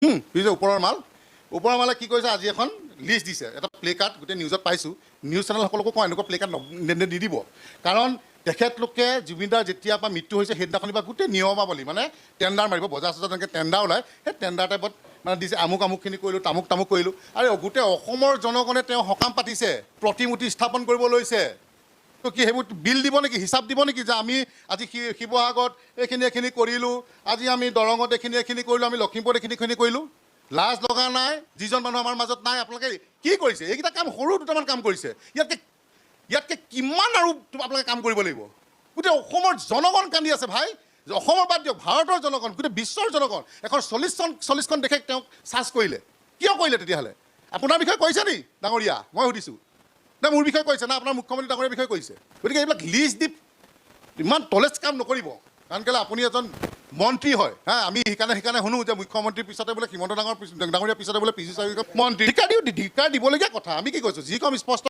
বুজিছে ওপৰৰ মালে কি কৰিছে আজি এখন লিষ্ট দিছে এটা প্লে কাৰ্ড গোটেই নিউজত পাইছোঁ নিউজ চেনেলসকলকো কওঁ এনেকুৱা প্লে কাৰ্ড নিদিব কাৰণ তেখেতলোকে জুবিনদাৰ যেতিয়াৰ পৰা মৃত্যু হৈছে সেইদিনাখনিৰ পৰা গোটেই নিয়মাৱলী মানে টেণ্ডাৰ মাৰিব বজাৰ চজাৰ তেনেকৈ টেণ্ডাৰ ওলায় সেই টেণ্ডাৰ টাইপত মানে দিছে আমুকখিনি কৰিলোঁ তামুক কৰিলোঁ আৰু গোটেই অসমৰ জনগণে তেওঁ সকাম পাতিছে প্ৰতিমূৰ্তি স্থাপন কৰিব লৈছে তো কি সেইবোৰ বিল দিব নেকি হিচাপ দিব নেকি যে আমি আজি শিৱসাগৰত এইখিনি কৰিলোঁ আজি আমি দৰঙত এইখিনি কৰিলোঁ আমি লখিমপুৰত এইখিনি কৰিলোঁ লাজ লগা নাই যিজন মানুহ আমাৰ মাজত নাই আপোনালোকে কি কৰিছে এইকেইটা কাম সৰু দুটামান কাম কৰিছে ইয়াতকৈ কিমান আৰু আপোনালোকে কাম কৰিব লাগিব গোটেই অসমৰ জনগণ কান্দি আছে ভাই অসমৰ বাদ দিয়ক ভাৰতৰ জনগণ গোটেই বিশ্বৰ জনগণ এখন 40খন দেশে তেওঁক চাৰ্জ কৰিলে কিয় কৰিলে তেতিয়াহ'লে আপোনাৰ বিষয়ে কৈছে নি ডাঙৰীয়া মই সুধিছোঁ নে মোৰ বিষয়ে কৈছে না আপোনাৰ মুখ্যমন্ত্ৰী ডাঙৰীয়াৰ বিষয়ে কৈছে গতিকে এইবিলাক লিষ্ট দি ইমান তলেজ কাম নকৰিব কাৰণ কেলৈ আপুনি এজন মন্ত্ৰী হয় আমি সেইকাৰণে শুনো যে মুখ্যমন্ত্ৰীৰ পিছতে বোলে হিমন্ত ডাঙৰীয়াৰ পিছতে বোলে পিছুচাৰী মন্ত্ৰী ধিক্কাৰ দিবলগীয়া কথা আমি কি কৈছোঁ যি কম স্পষ্ট